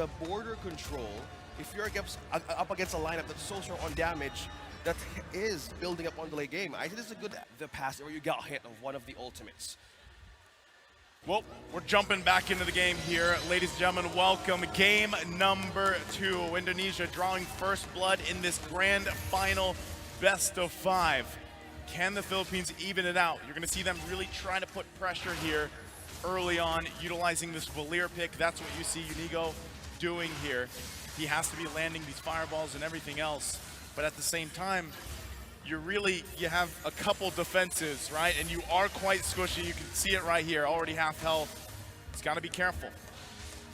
the border control, if you're up against a lineup that's so short on damage, that is building up on delay game. I think this is a good the pass where you got hit of one of the ultimates. Well, we're jumping back into the game here. Ladies and gentlemen, welcome. Game number 2. Indonesia drawing first blood in this grand final best of 5. Can the Philippines even it out? You're going to see them really trying to put pressure here early on, utilizing this Valier pick. That's what you see Unigo doing here. He has to be landing these fireballs and everything else. But at the same time, you have a couple defenses, right? And you are quite squishy. You can see it right here, already half health. It's got to be careful.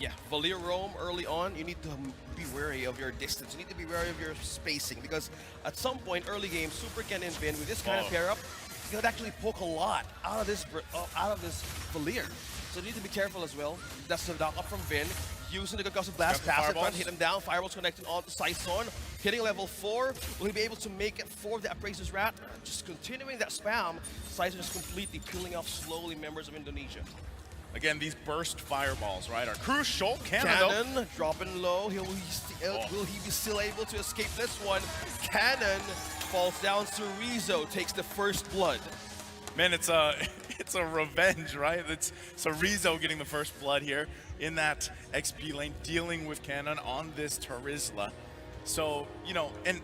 Yeah, Valier roam early on, you need to be wary of your distance. You need to be wary of your spacing because at some point early game, Super Ken and Vin with this kind of pair up, you could actually poke a lot out of this Valier. So you need to be careful as well. That's the knock up from Vin. Using the concussive blast, pass it, hit him down. Fireballs connecting on to Saison. Hitting level 4. Will he be able to make it for the Appraiser's Rat? Just continuing that spam. Saison is completely peeling off slowly members of Indonesia. Again, these burst fireballs, right, are crucial. Cannon dropping low. Will he be still able to escape this one? Cannon falls down. Cerezo takes the first blood. Man, it's a revenge, right? It's Cerezo getting the first blood here in that XP lane, dealing with Cannon on this Terizla. So, you know, and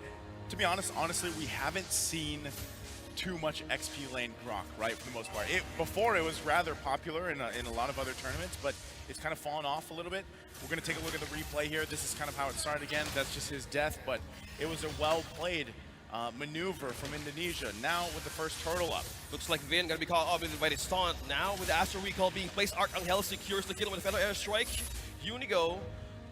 to be honest, honestly, we haven't seen too much XP lane grok, right, for the most part. Before it was rather popular in a lot of other tournaments, but it's kind of fallen off a little bit. We're going to take a look at the replay here. This is kind of how it started again. That's just his death, but it was a well-played maneuver from Indonesia. Now with the first turtle up. Looks like Vin gonna be caught up by the stunt. Now with the Astro Recall being placed, Arcangel secures the kill with a Feather Airstrike. Unigo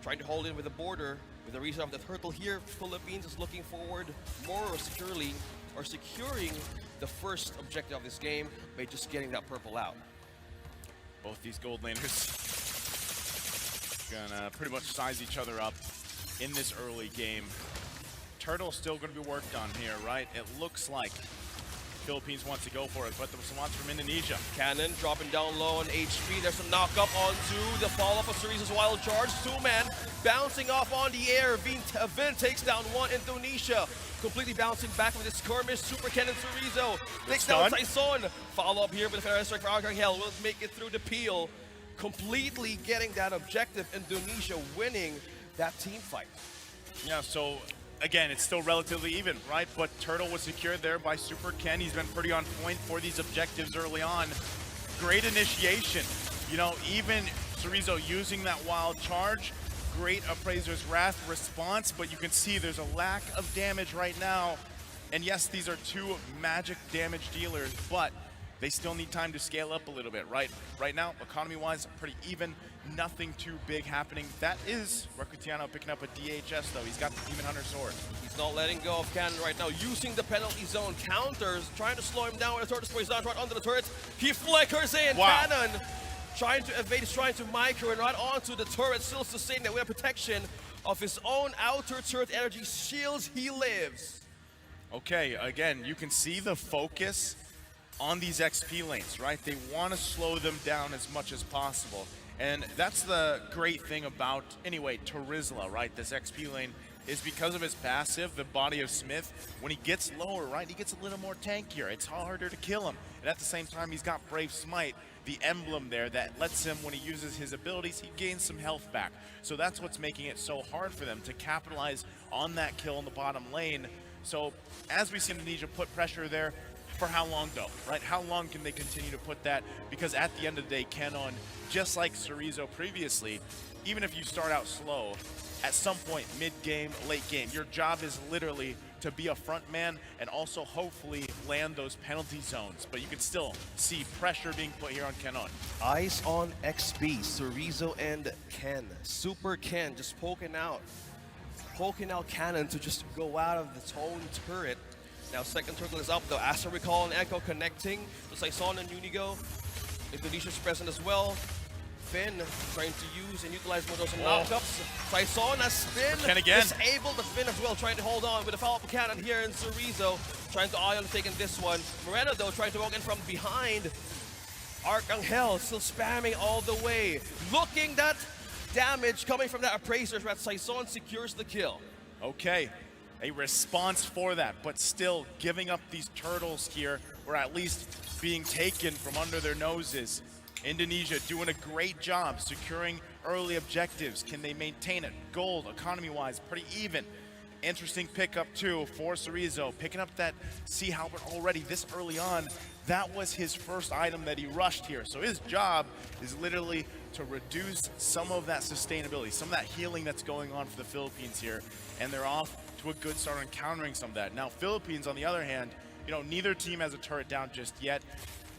trying to hold in with the border. With the reason of the turtle here, Philippines is looking forward more securely or securing the first objective of this game by just getting that purple out. Both these gold laners gonna pretty much size each other up in this early game. Turtle still going to be worked on here, right? It looks like Philippines wants to go for it, but the response from Indonesia. Cannon dropping down low on HP. There's some knock up onto the follow-up of Cerezo's wild charge. Two-man bouncing off on the air. Vin takes down one. Indonesia completely bouncing back with the skirmish. Super Ken and Cerezo takes down Saison. Follow-up here with the Feather Strike for Arcangel. Will make it through the peel. Completely getting that objective. Indonesia winning that team fight. Yeah, so again, it's still relatively even, right? But Turtle was secured there by Super Ken. He's been pretty on point for these objectives early on. Great initiation. You know, even Cerezo using that wild charge. Great Appraiser's Wrath response, but you can see there's a lack of damage right now. And yes, these are two magic damage dealers, but they still need time to scale up a little bit, right? Right now, economy-wise, pretty even. Nothing too big happening. That is Rakutiano picking up a DHS, though. He's got the Demon Hunter sword. He's not letting go of Cannon right now, using the penalty zone counters, trying to slow him down with the turret spray right under the turret. He flickers in. Wow. Cannon trying to evade, trying to micro and right onto the turret, still sustaining that with protection of his own outer turret energy shields. He lives. Okay, again, you can see the focus on these XP lanes, right? They want to slow them down as much as possible. And that's the great thing about, anyway, Terizla, right? This XP lane is because of his passive, the Body of Smith. When he gets lower, right, he gets a little more tankier. It's harder to kill him. And at the same time, he's got Brave Smite, the emblem there that lets him, when he uses his abilities, he gains some health back. So that's what's making it so hard for them to capitalize on that kill in the bottom lane. So as we see Indonesia put pressure there, for how long though, right? How long can they continue to put that? Because at the end of the day, Cannon, just like Cerezo previously, even if you start out slow, at some point, mid-game, late game, your job is literally to be a front man and also hopefully land those penalty zones. But you can still see pressure being put here on Cannon. Eyes on XP, Cerezo and Ken. Super Ken just poking out Cannon to just go out of the own turret. Now second turtle is up though. Astro Recall and Echo connecting to Saison and Unigo. Indonesia's present as well. Finn trying to use and utilize more of those knockups. Saison has been disabled, but Finn as well trying to hold on with a follow-up cannon here in Cerezo. Trying to eye on taking this one. Moreno though trying to walk in from behind. Arcangel still spamming all the way. Looking that damage coming from that Appraiser, but Saison secures the kill. Okay, a response for that, but still giving up these turtles here, or at least being taken from under their noses. Indonesia doing a great job securing early objectives. Can they maintain it? Gold, economy-wise, pretty even. Interesting pickup too for Cerezo, picking up that Sea Halberd already this early on. That was his first item that he rushed here. So his job is literally to reduce some of that sustainability, some of that healing that's going on for the Philippines here. And they're off to a good start on countering some of that. Now Philippines, on the other hand, you know, neither team has a turret down just yet.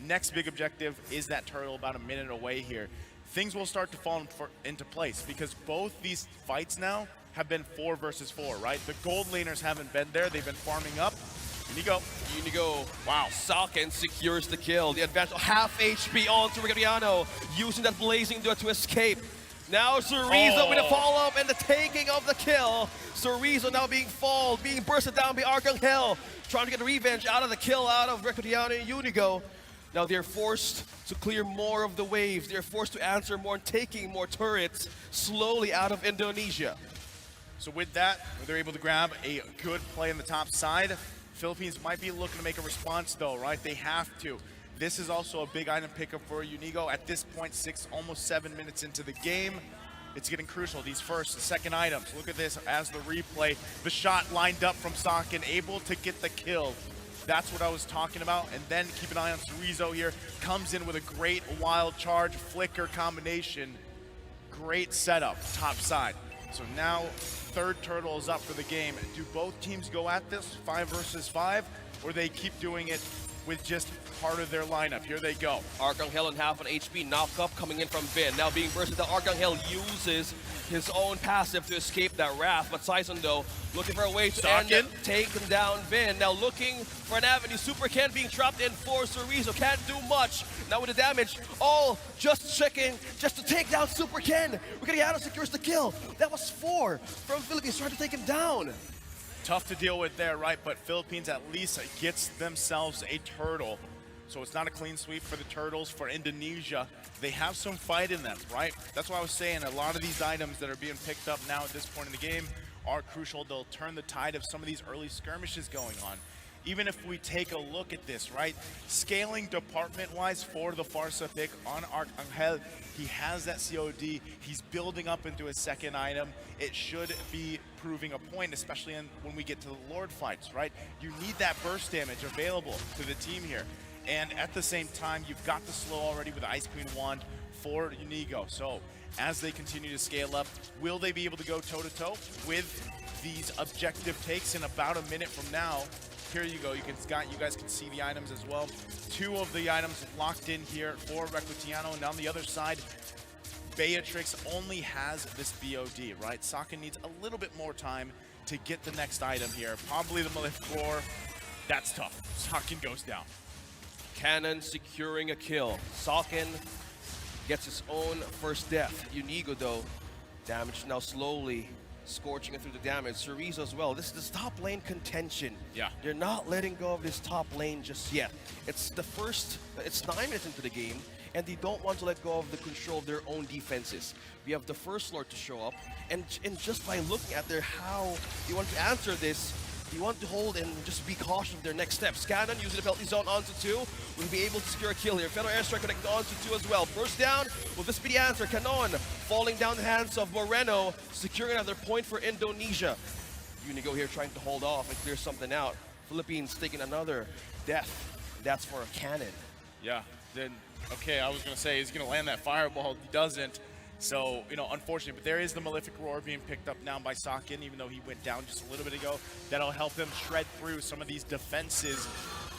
Next big objective is that turtle about a minute away here. Things will start to fall into place because both these fights now have been 4 versus 4, right? The gold laners haven't been there. They've been farming up. Unigo, wow. Saken secures the kill. The advantage, half HP on to Regariano, using that blazing duet to escape. Now Cerezo with a follow-up and the taking of the kill. Cerezo now being being bursted down by Arcangel, trying to get revenge out of the kill out of Regariano and Unigo. Now they're forced to clear more of the waves. They're forced to answer more and taking more turrets slowly out of Indonesia. So with that, they're able to grab a good play on the top side. Philippines might be looking to make a response though, right? They have to. This is also a big item pickup for Unigo. At this point, almost 7 minutes into the game, it's getting crucial. These first and second items. Look at this as the replay. The shot lined up from Saken, able to get the kill. That's what I was talking about. And then keep an eye on Cerezo here. Comes in with a great wild charge, flicker combination. Great setup, top side. So now, third turtle is up for the game. Do both teams go at this 5 versus 5, or they keep doing it with just part of their lineup? Here they go. Arcangel and half an HP knock up coming in from Vin. Now being bursted, the Arcangel uses his own passive to escape that Wrath, but Saison though looking for a way to end it, taking down Vin. Now looking for an avenue. Super Ken being trapped in for Cerezo, can't do much. Now with the damage, all just checking just to take down Super Ken. Regariano secures the kill. That was 4 from Philippines trying to take him down. Tough to deal with there, right? But Philippines at least gets themselves a turtle. So it's not a clean sweep for the turtles. For Indonesia, they have some fight in them, right? That's why I was saying a lot of these items that are being picked up now at this point in the game are crucial. They'll turn the tide of some of these early skirmishes going on. Even if we take a look at this, right? Scaling department-wise for the Farsa pick on Arcangel, he has that COD. He's building up into his second item. It should be proving a point, especially when we get to the Lord fights, right? You need that burst damage available to the team here. And at the same time, you've got the slow already with the Ice Queen Wand for Unigo. So as they continue to scale up, will they be able to go toe-to-toe with these objective takes in about a minute from now? Here you go, you guys can see the items as well. 2 of the items locked in here for Reclutiano, and on the other side, Beatrix only has this BOD, right? Saken needs a little bit more time to get the next item here. Probably the Malefic Roar. That's tough. Saken goes down. Cannon securing a kill. Saken gets his own first death. Unigo though, damage now slowly scorching it through the damage. Cerezo as well. This is top lane contention. Yeah. They're not letting go of this top lane just yet. It's 9 minutes into the game, and they don't want to let go of the control of their own defenses. We have the First Lord to show up, and just by looking at how they want to answer this, they want to hold and just be cautious of their next steps. Cannon using the penalty zone onto 2, will be able to secure a kill here. Fellow airstrike connected onto 2 as well. Burst down, will this be the answer? Canon falling down the hands of Moreno, securing another point for Indonesia. Unigo here trying to hold off and clear something out. Philippines taking another death. That's for a Cannon. Yeah, then, okay, I was gonna say he's gonna land that fireball, he doesn't. So, you know, unfortunate, but there is the Malefic Roar being picked up now by Saken, even though he went down just a little bit ago. That'll help them shred through some of these defenses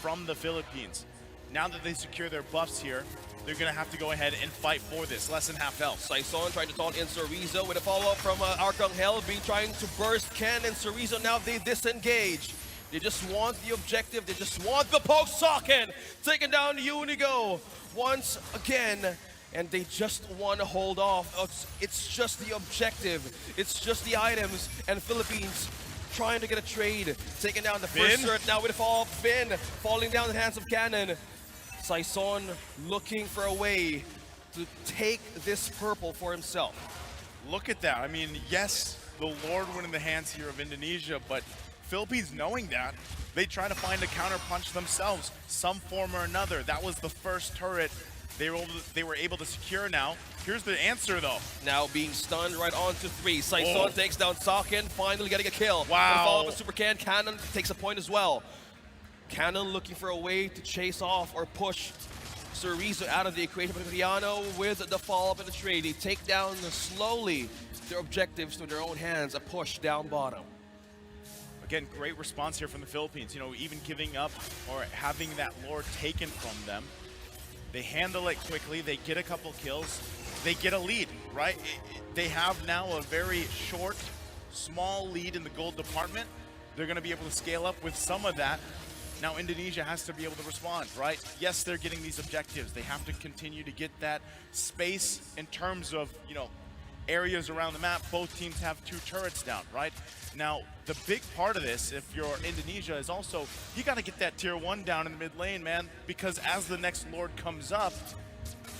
from the Philippines. Now that they secure their buffs here, they're gonna have to go ahead and fight for this. Less than half health. Saison trying to taunt in Cerezo with a follow-up from Arcangel, being trying to burst Ken and Cerezo. Now they disengage. They just want the objective. They just want the poke. Saken taking down Unigo once again. And they just want to hold off. It's just the objective. It's just the items. And Philippines trying to get a trade. Taking down the first turret now with a fall. Finn falling down the hands of Cannon. Saison looking for a way to take this purple for himself. Look at that. I mean, yes, the Lord went in the hands here of Indonesia, but Philippines, knowing that, they try to find a counterpunch themselves, some form or another. That was the first turret they were able to secure now. Here's the answer, though. Now being stunned right on to 3. Saison takes down Saken, finally getting a kill. Wow. Follow up with Super Cannon takes a point as well. Cannon looking for a way to chase off or push Cerezo out of the equation, but Riano with the follow-up in the trade. They take down slowly their objectives to their own hands, a push down bottom. Again, great response here from the Philippines. You know, even giving up or having that Lord taken from them, they handle it quickly, they get a couple kills, they get a lead, right? They have now a very short, small lead in the gold department. They're going to be able to scale up with some of that. Now Indonesia has to be able to respond, right? Yes, they're getting these objectives. They have to continue to get that space in terms of, you know, areas around the map. Both teams have 2 turrets down, right? Now, the big part of this, if you're Indonesia, is also, you got to get that tier 1 down in the mid lane, man, because as the next Lord comes up,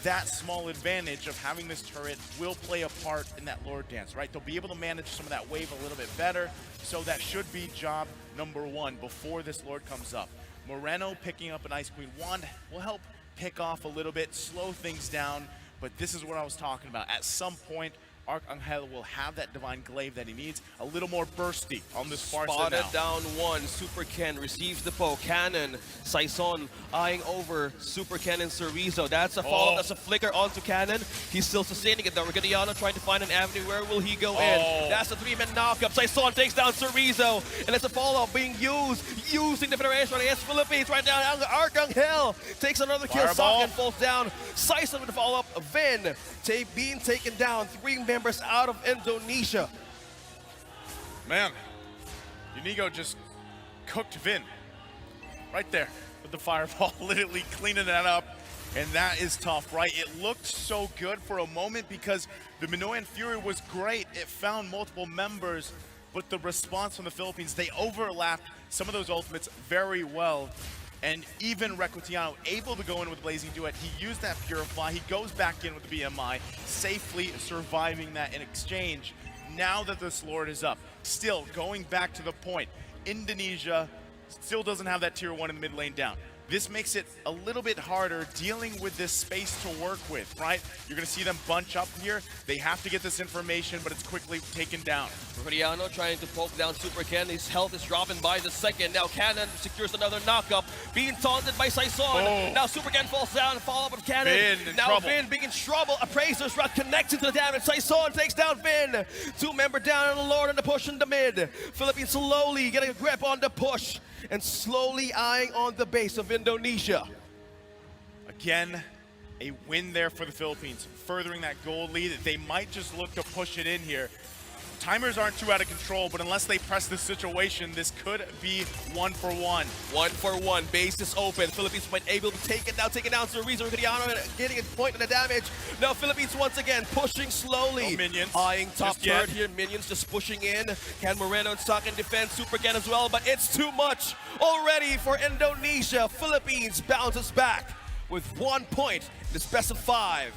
that small advantage of having this turret will play a part in that Lord dance, right? They'll be able to manage some of that wave a little bit better, so that should be job number 1 before this Lord comes up. Moreno picking up an Ice Queen wand will help pick off a little bit, slow things down, but this is what I was talking about. At some point, Arcangel will have that Divine Glaive that he needs, a little more bursty on this Barca now. Spotted down 1, Super Ken receives the poke. Cannon, Saison eyeing over Super Ken and Cerezo. That's a follow-up, that's a flicker onto Cannon. He's still sustaining it though. Regadiano trying to find an avenue. Where will he go in? That's a 3-man knockup. Saison takes down Cerezo, and it's a follow-up being using the Federation against Philippines. Right down, Arcangel takes another kill. Saken falls down. Saison with the follow-up. Vin being taken down. 3 members out of Indonesia. Man, Unigo just cooked Vin right there with the fireball, literally cleaning that up, and that is tough, right? It looked so good for a moment because the Minoan Fury was great. It found multiple members, but the response from the Philippines, they overlapped some of those ultimates very well. And even Recutiano able to go in with Blazing Duet. He used that Purify. He goes back in with the BMI, safely surviving that in exchange. Now that this Lord is up, still going back to the point, Indonesia still doesn't have that tier 1 in the mid lane down. This makes it a little bit harder dealing with this space to work with, right? You're going to see them bunch up here. They have to get this information, but it's quickly taken down. Regadiano trying to poke down Super Ken. His health is dropping by the second. Now Cannon secures another knockup, being taunted by Saison. Now Super Ken falls down and follow up with Cannon. Now Vin being in trouble. Appraiser's route connecting to the damage. Saison takes down Vin. 2-member down on the Lord and the push in the mid. Philippines slowly getting a grip on the push and slowly eyeing on the base of Indonesia. Again, a win there for the Philippines, furthering that gold lead. They might just look to push it in here. Timers aren't too out of control, but unless they press this situation, this could be 1 for 1. 1 for 1, base is open. Philippines might able to take it down Cerezo. Regadiano getting a point in the damage. Now Philippines once again pushing slowly. No minions. Eyeing top turret here, minions just pushing in. Can Moreno and Saken defend Super Ken as well, but it's too much already for Indonesia. Philippines bounces back with 1 point in this best of 5.